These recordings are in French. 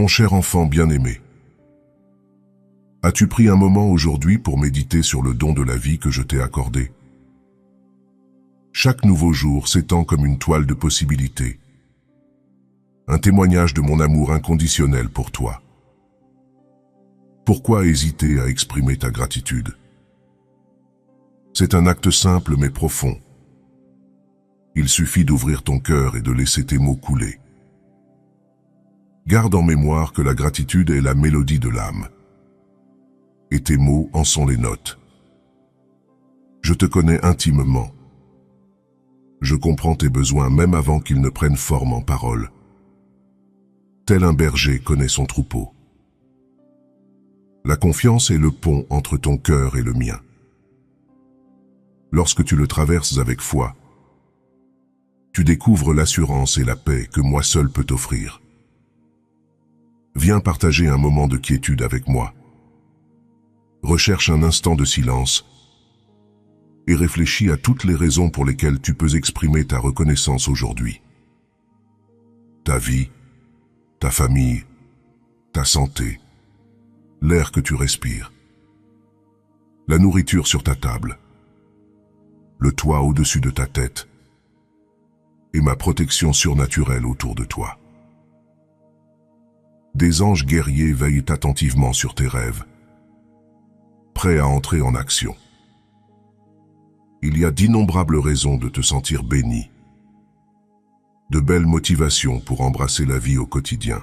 Mon cher enfant bien-aimé, as-tu pris un moment aujourd'hui pour méditer sur le don de la vie que je t'ai accordé? Chaque nouveau jour s'étend comme une toile de possibilités, un témoignage de mon amour inconditionnel pour toi. Pourquoi hésiter à exprimer ta gratitude? C'est un acte simple mais profond. Il suffit d'ouvrir ton cœur et de laisser tes mots couler. Garde en mémoire que la gratitude est la mélodie de l'âme. Et tes mots en sont les notes. Je te connais intimement. Je comprends tes besoins même avant qu'ils ne prennent forme en paroles. Tel un berger connaît son troupeau. La confiance est le pont entre ton cœur et le mien. Lorsque tu le traverses avec foi, tu découvres l'assurance et la paix que moi seul peux t'offrir. Viens partager un moment de quiétude avec moi. Recherche un instant de silence et réfléchis à toutes les raisons pour lesquelles tu peux exprimer ta reconnaissance aujourd'hui. Ta vie, ta famille, ta santé, l'air que tu respires, la nourriture sur ta table, le toit au-dessus de ta tête et ma protection surnaturelle autour de toi. Des anges guerriers veillent attentivement sur tes rêves, prêts à entrer en action. Il y a d'innombrables raisons de te sentir béni, de belles motivations pour embrasser la vie au quotidien,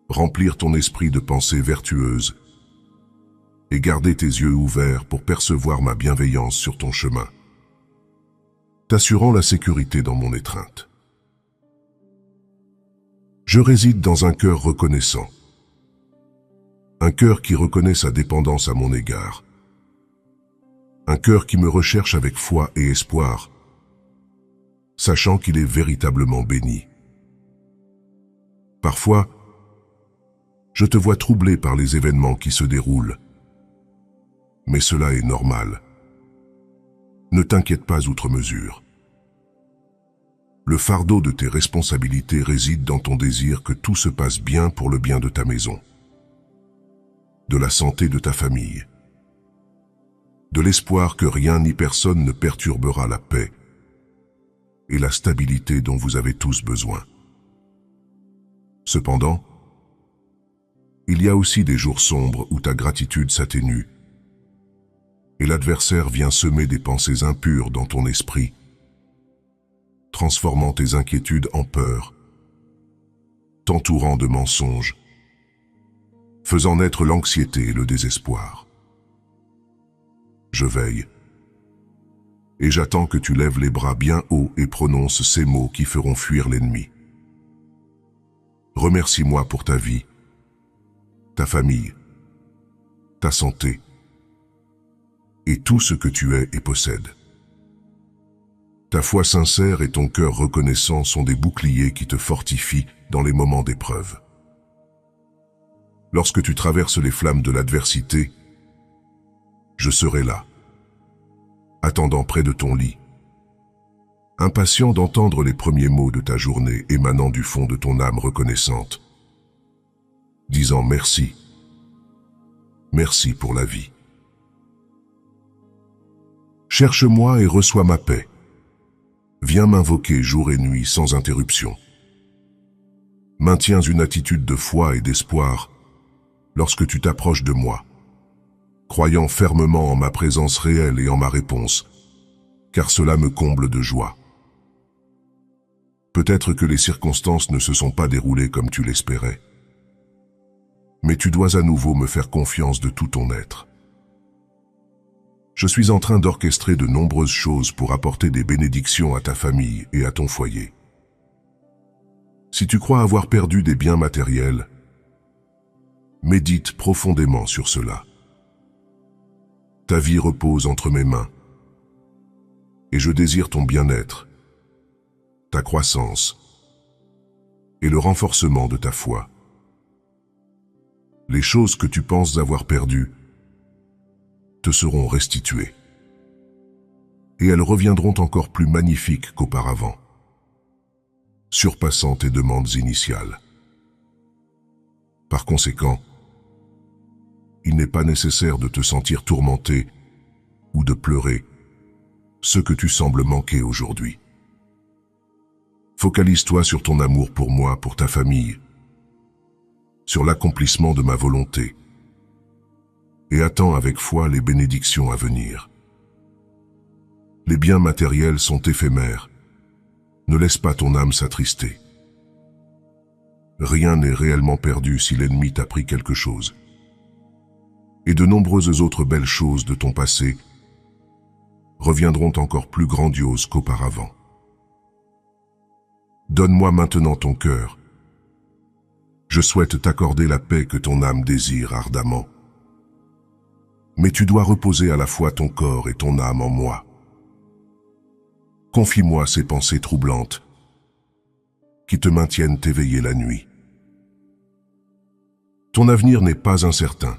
remplir ton esprit de pensées vertueuses et garder tes yeux ouverts pour percevoir ma bienveillance sur ton chemin, t'assurant la sécurité dans mon étreinte. Je réside dans un cœur reconnaissant, un cœur qui reconnaît sa dépendance à mon égard, un cœur qui me recherche avec foi et espoir, sachant qu'il est véritablement béni. Parfois, je te vois troublé par les événements qui se déroulent, mais cela est normal. Ne t'inquiète pas outre mesure. Le fardeau de tes responsabilités réside dans ton désir que tout se passe bien pour le bien de ta maison, de la santé de ta famille, de l'espoir que rien ni personne ne perturbera la paix et la stabilité dont vous avez tous besoin. Cependant, il y a aussi des jours sombres où ta gratitude s'atténue et l'adversaire vient semer des pensées impures dans ton esprit, transformant tes inquiétudes en peur, t'entourant de mensonges, faisant naître l'anxiété et le désespoir. Je veille, et j'attends que tu lèves les bras bien haut et prononces ces mots qui feront fuir l'ennemi. Remercie-moi pour ta vie, ta famille, ta santé, et tout ce que tu es et possèdes. Ta foi sincère et ton cœur reconnaissant sont des boucliers qui te fortifient dans les moments d'épreuve. Lorsque tu traverses les flammes de l'adversité, je serai là, attendant près de ton lit, impatient d'entendre les premiers mots de ta journée émanant du fond de ton âme reconnaissante, disant merci, merci pour la vie. Cherche-moi et reçois ma paix. Viens m'invoquer jour et nuit sans interruption. Maintiens une attitude de foi et d'espoir lorsque tu t'approches de moi, croyant fermement en ma présence réelle et en ma réponse, car cela me comble de joie. Peut-être que les circonstances ne se sont pas déroulées comme tu l'espérais, mais tu dois à nouveau me faire confiance de tout ton être. Je suis en train d'orchestrer de nombreuses choses pour apporter des bénédictions à ta famille et à ton foyer. Si tu crois avoir perdu des biens matériels, médite profondément sur cela. Ta vie repose entre mes mains, et je désire ton bien-être, ta croissance et le renforcement de ta foi. Les choses que tu penses avoir perdues te seront restituées, et elles reviendront encore plus magnifiques qu'auparavant, surpassant tes demandes initiales. Par conséquent, il n'est pas nécessaire de te sentir tourmenté ou de pleurer ce que tu sembles manquer aujourd'hui. Focalise-toi sur ton amour pour moi, pour ta famille, sur l'accomplissement de ma volonté, et attends avec foi les bénédictions à venir. Les biens matériels sont éphémères. Ne laisse pas ton âme s'attrister. Rien n'est réellement perdu si l'ennemi t'a pris quelque chose. Et de nombreuses autres belles choses de ton passé reviendront encore plus grandioses qu'auparavant. Donne-moi maintenant ton cœur. Je souhaite t'accorder la paix que ton âme désire ardemment. Mais tu dois reposer à la fois ton corps et ton âme en moi. Confie-moi ces pensées troublantes qui te maintiennent éveillé la nuit. Ton avenir n'est pas incertain.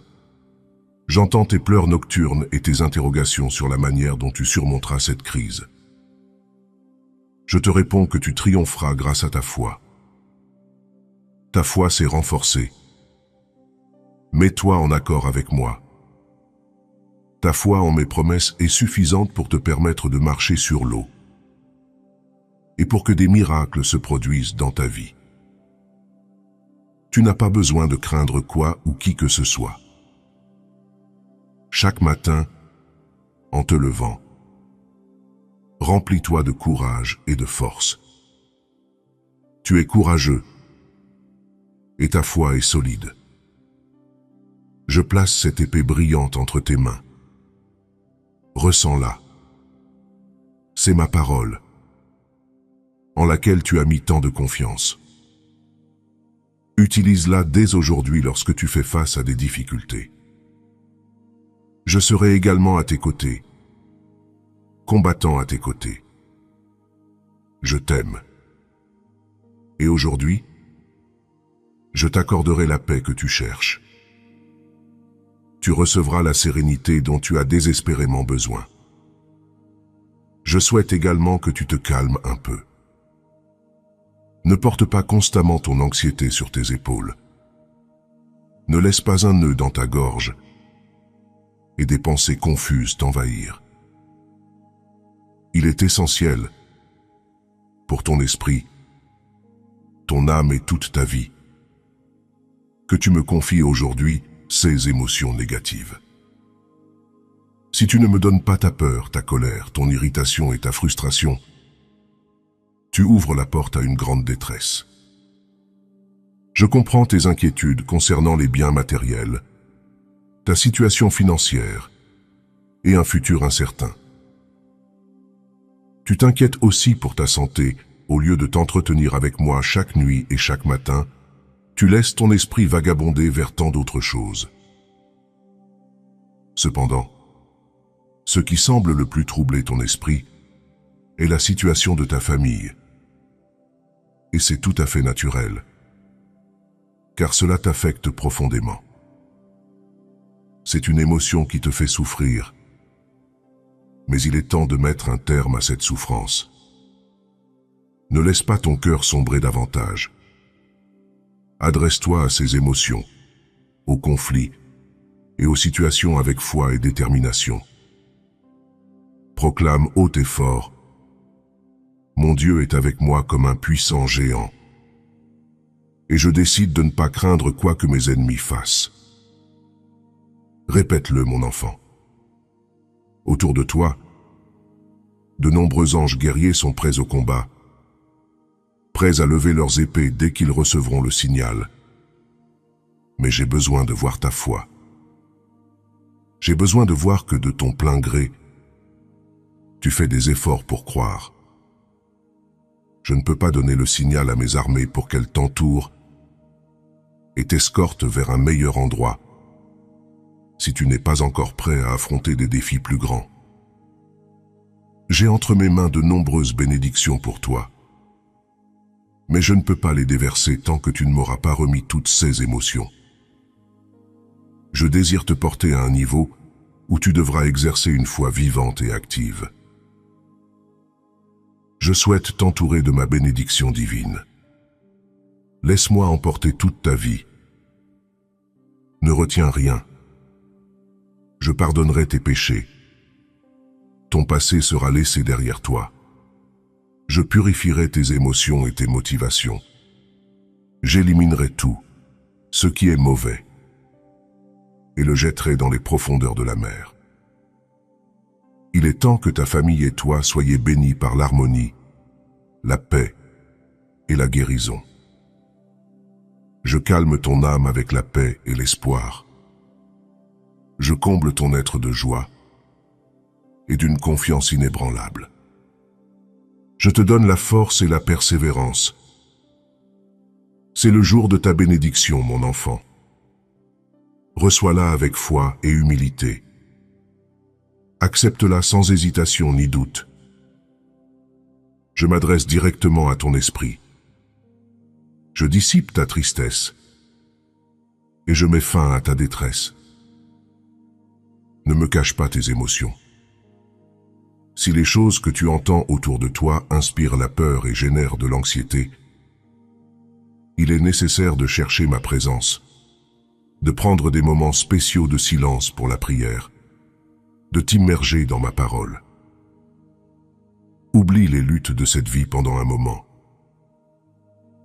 J'entends tes pleurs nocturnes et tes interrogations sur la manière dont tu surmonteras cette crise. Je te réponds que tu triompheras grâce à ta foi. Ta foi s'est renforcée. Mets-toi en accord avec moi. Ta foi en mes promesses est suffisante pour te permettre de marcher sur l'eau et pour que des miracles se produisent dans ta vie. Tu n'as pas besoin de craindre quoi ou qui que ce soit. Chaque matin, en te levant, remplis-toi de courage et de force. Tu es courageux et ta foi est solide. Je place cette épée brillante entre tes mains. Ressens-la. C'est ma parole, en laquelle tu as mis tant de confiance. Utilise-la dès aujourd'hui lorsque tu fais face à des difficultés. Je serai également à tes côtés, combattant à tes côtés. Je t'aime. Et aujourd'hui, je t'accorderai la paix que tu cherches. Tu recevras la sérénité dont tu as désespérément besoin. Je souhaite également que tu te calmes un peu. Ne porte pas constamment ton anxiété sur tes épaules. Ne laisse pas un nœud dans ta gorge et des pensées confuses t'envahir. Il est essentiel pour ton esprit, ton âme et toute ta vie que tu me confies aujourd'hui ces émotions négatives. Si tu ne me donnes pas ta peur, ta colère, ton irritation et ta frustration, tu ouvres la porte à une grande détresse. Je comprends tes inquiétudes concernant les biens matériels, ta situation financière et un futur incertain. Tu t'inquiètes aussi pour ta santé. Au lieu de t'entretenir avec moi chaque nuit et chaque matin, tu laisses ton esprit vagabonder vers tant d'autres choses. Cependant, ce qui semble le plus troubler ton esprit est la situation de ta famille. Et c'est tout à fait naturel, car cela t'affecte profondément. C'est une émotion qui te fait souffrir, mais il est temps de mettre un terme à cette souffrance. Ne laisse pas ton cœur sombrer davantage. Adresse-toi à ces émotions, aux conflits et aux situations avec foi et détermination. Proclame haut et fort: mon Dieu est avec moi comme un puissant géant. Et je décide de ne pas craindre quoi que mes ennemis fassent. Répète-le, mon enfant. Autour de toi, de nombreux anges guerriers sont prêts au combat, prêts à lever leurs épées dès qu'ils recevront le signal. Mais j'ai besoin de voir ta foi. J'ai besoin de voir que de ton plein gré, tu fais des efforts pour croire. Je ne peux pas donner le signal à mes armées pour qu'elles t'entourent et t'escortent vers un meilleur endroit si tu n'es pas encore prêt à affronter des défis plus grands. J'ai entre mes mains de nombreuses bénédictions pour toi, mais je ne peux pas les déverser tant que tu ne m'auras pas remis toutes ces émotions. Je désire te porter à un niveau où tu devras exercer une foi vivante et active. Je souhaite t'entourer de ma bénédiction divine. Laisse-moi emporter toute ta vie Ne retiens rien. Je pardonnerai tes péchés. Ton passé sera laissé derrière toi. Je purifierai tes émotions et tes motivations. J'éliminerai tout, ce qui est mauvais, et le jetterai dans les profondeurs de la mer. Il est temps que ta famille et toi soyez bénis par l'harmonie, la paix et la guérison. Je calme ton âme avec la paix et l'espoir. Je comble ton être de joie et d'une confiance inébranlable. Je te donne la force et la persévérance. C'est le jour de ta bénédiction, mon enfant. Reçois-la avec foi et humilité. Accepte-la sans hésitation ni doute. Je m'adresse directement à ton esprit. Je dissipe ta tristesse et je mets fin à ta détresse. Ne me cache pas tes émotions. Si les choses que tu entends autour de toi inspirent la peur et génèrent de l'anxiété, il est nécessaire de chercher ma présence, de prendre des moments spéciaux de silence pour la prière, de t'immerger dans ma parole. Oublie les luttes de cette vie pendant un moment.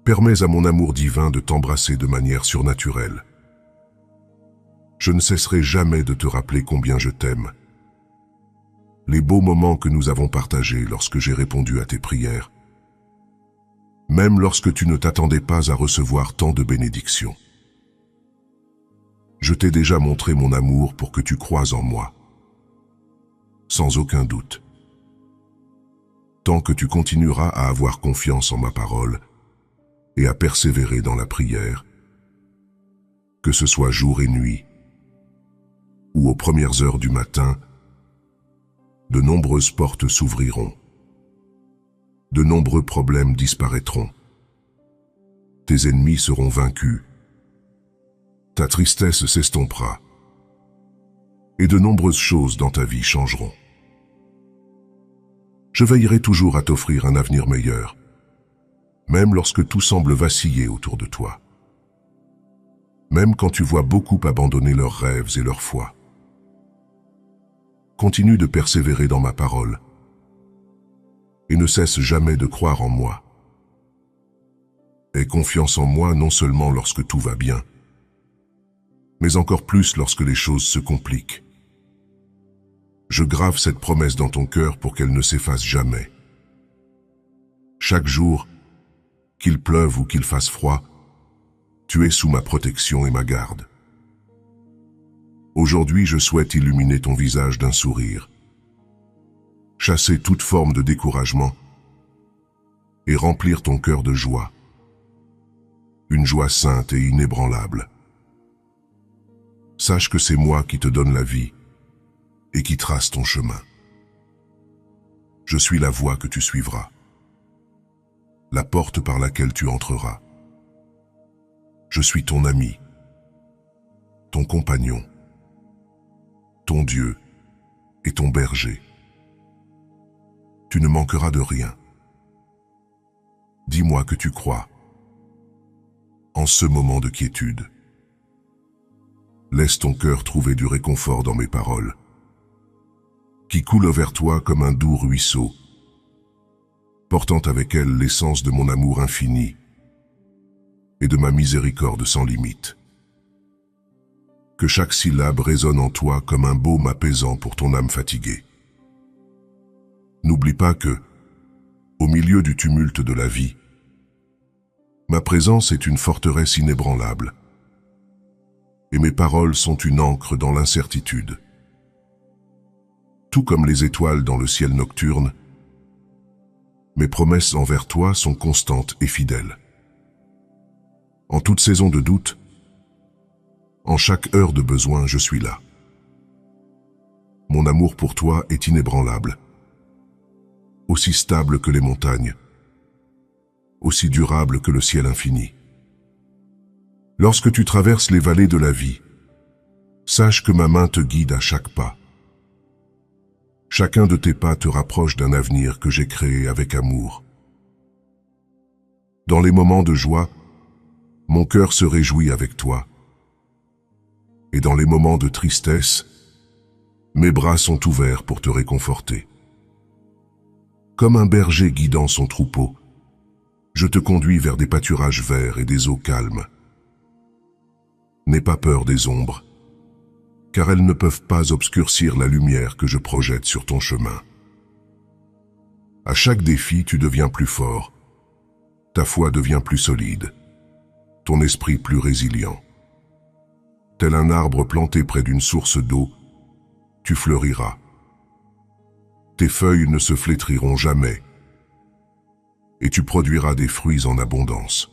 Permets à mon amour divin de t'embrasser de manière surnaturelle. Je ne cesserai jamais de te rappeler combien je t'aime. Les beaux moments que nous avons partagés lorsque j'ai répondu à tes prières, même lorsque tu ne t'attendais pas à recevoir tant de bénédictions. Je t'ai déjà montré mon amour pour que tu croies en moi, sans aucun doute. Tant que tu continueras à avoir confiance en ma parole et à persévérer dans la prière, que ce soit jour et nuit, ou aux premières heures du matin, de nombreuses portes s'ouvriront. De nombreux problèmes disparaîtront. Tes ennemis seront vaincus. Ta tristesse s'estompera. Et de nombreuses choses dans ta vie changeront. Je veillerai toujours à t'offrir un avenir meilleur, même lorsque tout semble vaciller autour de toi. Même quand tu vois beaucoup abandonner leurs rêves et leur foi. Continue de persévérer dans ma parole et ne cesse jamais de croire en moi. Aie confiance en moi non seulement lorsque tout va bien, mais encore plus lorsque les choses se compliquent. Je grave cette promesse dans ton cœur pour qu'elle ne s'efface jamais. Chaque jour, qu'il pleuve ou qu'il fasse froid, tu es sous ma protection et ma garde. Aujourd'hui, je souhaite illuminer ton visage d'un sourire, chasser toute forme de découragement et remplir ton cœur de joie, une joie sainte et inébranlable. Sache que c'est moi qui te donne la vie et qui trace ton chemin. Je suis la voie que tu suivras, la porte par laquelle tu entreras. Je suis ton ami, ton compagnon, ton Dieu et ton berger. Tu ne manqueras de rien. Dis-moi que tu crois. En ce moment de quiétude, laisse ton cœur trouver du réconfort dans mes paroles, qui coulent vers toi comme un doux ruisseau, portant avec elles l'essence de mon amour infini et de ma miséricorde sans limite. Que chaque syllabe résonne en toi comme un baume apaisant pour ton âme fatiguée. N'oublie pas que, au milieu du tumulte de la vie, ma présence est une forteresse inébranlable, et mes paroles sont une ancre dans l'incertitude. Tout comme les étoiles dans le ciel nocturne, mes promesses envers toi sont constantes et fidèles. En toute saison de doute, en chaque heure de besoin, je suis là. Mon amour pour toi est inébranlable, aussi stable que les montagnes, aussi durable que le ciel infini. Lorsque tu traverses les vallées de la vie, sache que ma main te guide à chaque pas. Chacun de tes pas te rapproche d'un avenir que j'ai créé avec amour. Dans les moments de joie, mon cœur se réjouit avec toi. Et dans les moments de tristesse, mes bras sont ouverts pour te réconforter. Comme un berger guidant son troupeau, je te conduis vers des pâturages verts et des eaux calmes. N'aie pas peur des ombres, car elles ne peuvent pas obscurcir la lumière que je projette sur ton chemin. À chaque défi, tu deviens plus fort, ta foi devient plus solide, ton esprit plus résilient. Tel un arbre planté près d'une source d'eau, tu fleuriras. Tes feuilles ne se flétriront jamais, et tu produiras des fruits en abondance.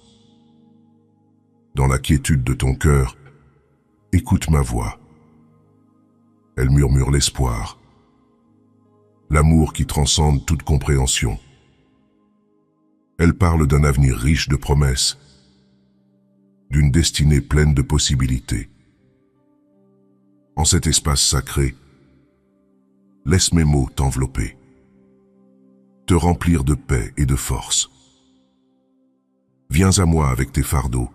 Dans la quiétude de ton cœur, écoute ma voix. Elle murmure l'espoir, l'amour qui transcende toute compréhension. Elle parle d'un avenir riche de promesses, d'une destinée pleine de possibilités. En cet espace sacré, laisse mes mots t'envelopper, te remplir de paix et de force. Viens à moi avec tes fardeaux,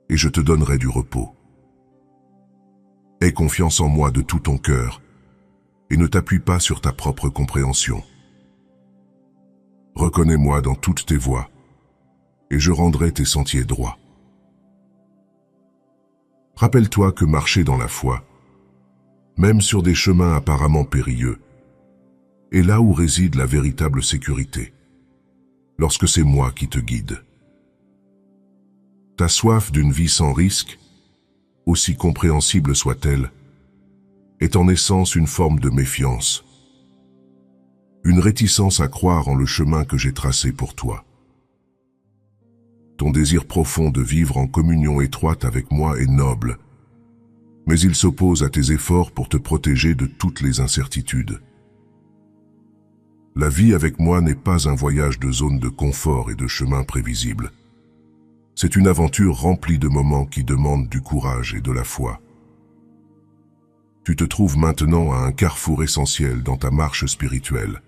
et je te donnerai du repos. Aie confiance en moi de tout ton cœur, et ne t'appuie pas sur ta propre compréhension. Reconnais-moi dans toutes tes voies, et je rendrai tes sentiers droits. Rappelle-toi que marcher dans la foi, même sur des chemins apparemment périlleux, est là où réside la véritable sécurité, lorsque c'est moi qui te guide. Ta soif d'une vie sans risque, aussi compréhensible soit-elle, est en essence une forme de méfiance, une réticence à croire en le chemin que j'ai tracé pour toi. Ton désir profond de vivre en communion étroite avec moi est noble, mais il s'oppose à tes efforts pour te protéger de toutes les incertitudes. La vie avec moi n'est pas un voyage de zones de confort et de chemins prévisibles. C'est une aventure remplie de moments qui demandent du courage et de la foi. Tu te trouves maintenant à un carrefour essentiel dans ta marche spirituelle.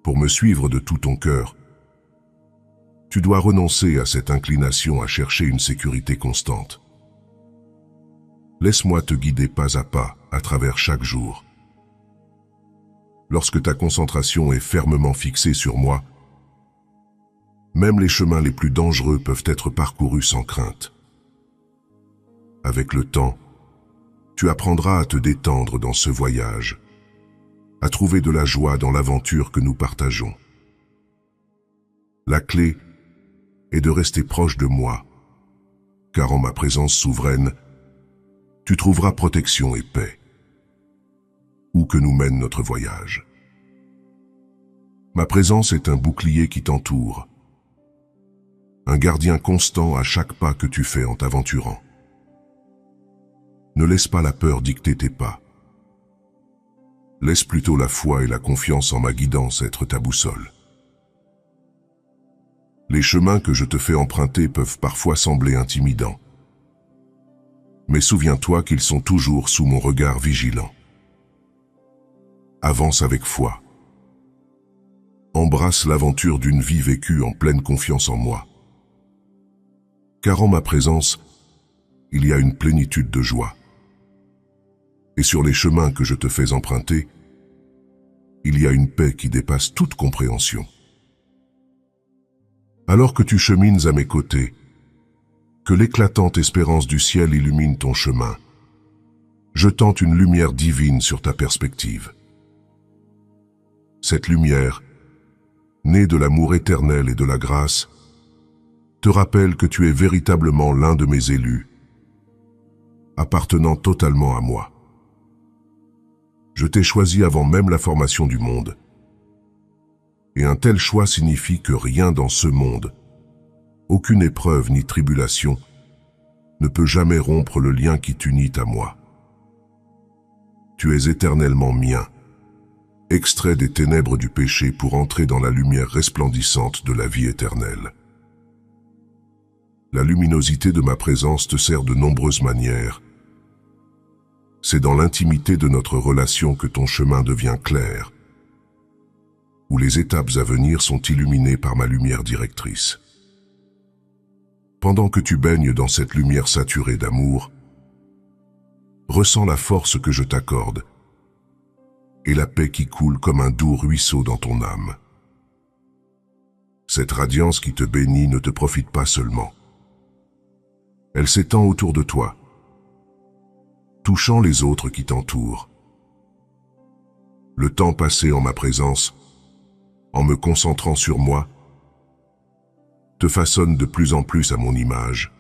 Pour me suivre de tout ton cœur, tu dois renoncer à cette inclination à chercher une sécurité constante. Laisse-moi te guider pas à pas à travers chaque jour. Lorsque ta concentration est fermement fixée sur moi, même les chemins les plus dangereux peuvent être parcourus sans crainte. Avec le temps, tu apprendras à te détendre dans ce voyage, à trouver de la joie dans l'aventure que nous partageons. La clé est de rester proche de moi, car en ma présence souveraine, tu trouveras protection et paix, où que nous mène notre voyage. Ma présence est un bouclier qui t'entoure, un gardien constant à chaque pas que tu fais en t'aventurant. Ne laisse pas la peur dicter tes pas. Laisse plutôt la foi et la confiance en ma guidance être ta boussole. Les chemins que je te fais emprunter peuvent parfois sembler intimidants, mais souviens-toi qu'ils sont toujours sous mon regard vigilant. Avance avec foi. Embrasse l'aventure d'une vie vécue en pleine confiance en moi. Car en ma présence, il y a une plénitude de joie. Et sur les chemins que je te fais emprunter, il y a une paix qui dépasse toute compréhension. Alors que tu chemines à mes côtés, que l'éclatante espérance du ciel illumine ton chemin, jetant une lumière divine sur ta perspective. Cette lumière, née de l'amour éternel et de la grâce, te rappelle que tu es véritablement l'un de mes élus, appartenant totalement à moi. Je t'ai choisi avant même la formation du monde. Et un tel choix signifie que rien dans ce monde, aucune épreuve ni tribulation, ne peut jamais rompre le lien qui t'unit à moi. Tu es éternellement mien, extrait des ténèbres du péché pour entrer dans la lumière resplendissante de la vie éternelle. La luminosité de ma présence te sert de nombreuses manières. C'est dans l'intimité de notre relation que ton chemin devient clair, où les étapes à venir sont illuminées par ma lumière directrice. Pendant que tu baignes dans cette lumière saturée d'amour, ressens la force que je t'accorde et la paix qui coule comme un doux ruisseau dans ton âme. Cette radiance qui te bénit ne te profite pas seulement. Elle s'étend autour de toi, touchant les autres qui t'entourent. Le temps passé en ma présence, en me concentrant sur moi, te façonne de plus en plus à mon image,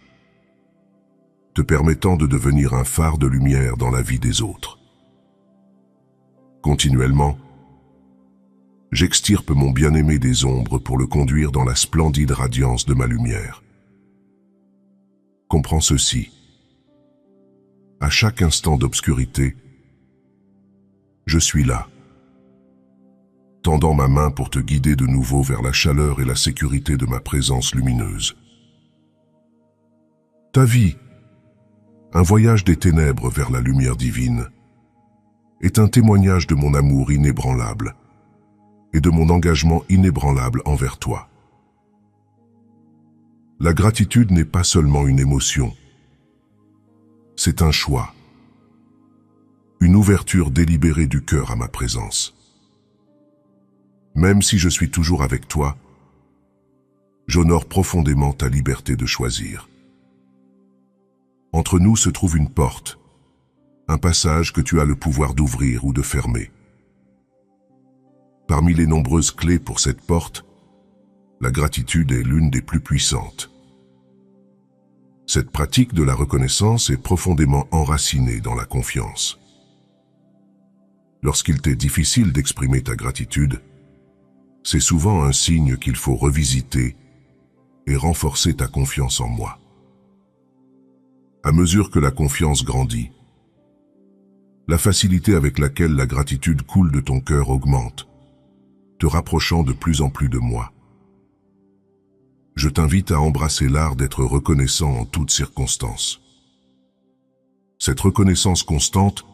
te permettant de devenir un phare de lumière dans la vie des autres. Continuellement, j'extirpe mon bien-aimé des ombres pour le conduire dans la splendide radiance de ma lumière. Comprends ceci. À chaque instant d'obscurité, je suis là, tendant ma main pour te guider de nouveau vers la chaleur et la sécurité de ma présence lumineuse. Ta vie, un voyage des ténèbres vers la lumière divine, est un témoignage de mon amour inébranlable et de mon engagement inébranlable envers toi. La gratitude n'est pas seulement une émotion, c'est un choix, une ouverture délibérée du cœur à ma présence. Même si je suis toujours avec toi, j'honore profondément ta liberté de choisir. Entre nous se trouve une porte, un passage que tu as le pouvoir d'ouvrir ou de fermer. Parmi les nombreuses clés pour cette porte, la gratitude est l'une des plus puissantes. Cette pratique de la reconnaissance est profondément enracinée dans la confiance. Lorsqu'il t'est difficile d'exprimer ta gratitude, c'est souvent un signe qu'il faut revisiter et renforcer ta confiance en moi. À mesure que la confiance grandit, la facilité avec laquelle la gratitude coule de ton cœur augmente, te rapprochant de plus en plus de moi. Je t'invite à embrasser l'art d'être reconnaissant en toutes circonstances. Cette reconnaissance constante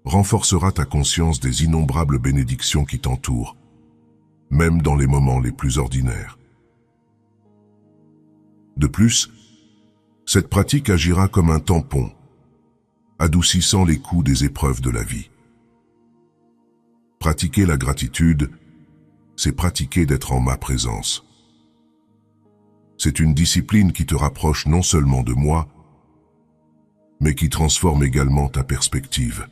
renforcera ta conscience des innombrables bénédictions qui t'entourent, même dans les moments les plus ordinaires. De plus, cette pratique agira comme un tampon, adoucissant les coups des épreuves de la vie. Pratiquer la gratitude, c'est pratiquer d'être en ma présence. C'est une discipline qui te rapproche non seulement de moi, mais qui transforme également ta perspective,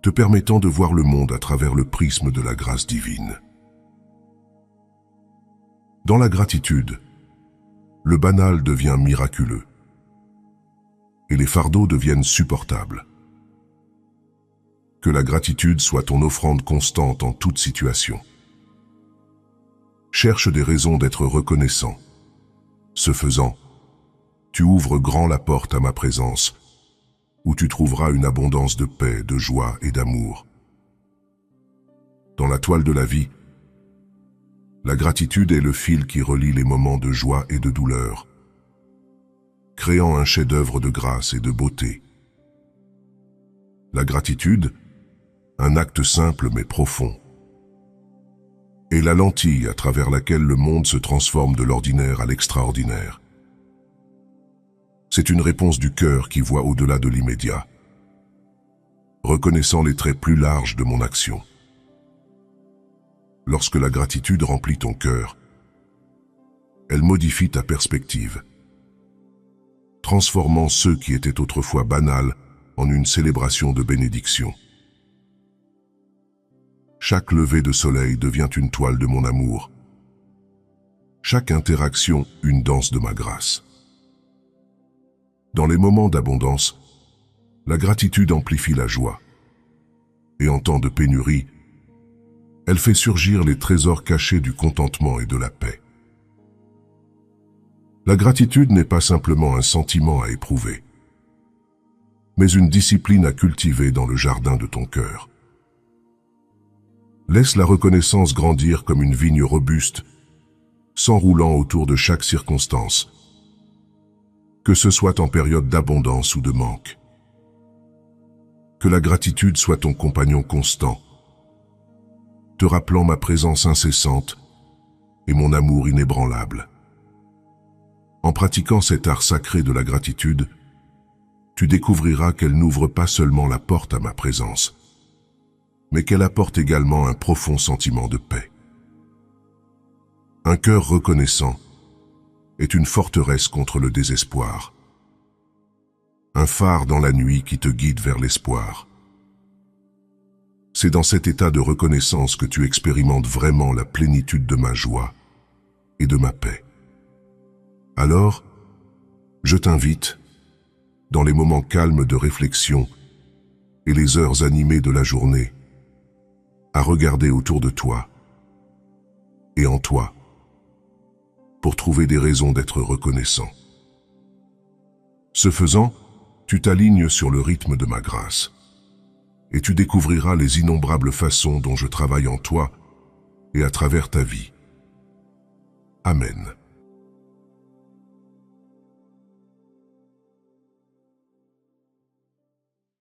te permettant de voir le monde à travers le prisme de la grâce divine. Dans la gratitude, le banal devient miraculeux et les fardeaux deviennent supportables. Que la gratitude soit ton offrande constante en toute situation. Cherche des raisons d'être reconnaissant. Ce faisant, tu ouvres grand la porte à ma présence, où tu trouveras une abondance de paix, de joie et d'amour. Dans la toile de la vie, la gratitude est le fil qui relie les moments de joie et de douleur, créant un chef-d'œuvre de grâce et de beauté. La gratitude, un acte simple mais profond, est la lentille à travers laquelle le monde se transforme de l'ordinaire à l'extraordinaire. C'est une réponse du cœur qui voit au-delà de l'immédiat, reconnaissant les traits plus larges de mon action. Lorsque la gratitude remplit ton cœur, elle modifie ta perspective, transformant ceux qui étaient autrefois banals en une célébration de bénédiction. Chaque lever de soleil devient une toile de mon amour, chaque interaction une danse de ma grâce. Dans les moments d'abondance, la gratitude amplifie la joie, et en temps de pénurie, elle fait surgir les trésors cachés du contentement et de la paix. La gratitude n'est pas simplement un sentiment à éprouver, mais une discipline à cultiver dans le jardin de ton cœur. Laisse la reconnaissance grandir comme une vigne robuste, s'enroulant autour de chaque circonstance, que ce soit en période d'abondance ou de manque. Que la gratitude soit ton compagnon constant, te rappelant ma présence incessante et mon amour inébranlable. En pratiquant cet art sacré de la gratitude, tu découvriras qu'elle n'ouvre pas seulement la porte à ma présence, mais qu'elle apporte également un profond sentiment de paix. Un cœur reconnaissant est une forteresse contre le désespoir, un phare dans la nuit qui te guide vers l'espoir. C'est dans cet état de reconnaissance que tu expérimentes vraiment la plénitude de ma joie et de ma paix. Alors, je t'invite, dans les moments calmes de réflexion et les heures animées de la journée, à regarder autour de toi et en toi pour trouver des raisons d'être reconnaissant. Ce faisant, tu t'alignes sur le rythme de ma grâce et tu découvriras les innombrables façons dont je travaille en toi et à travers ta vie. Amen.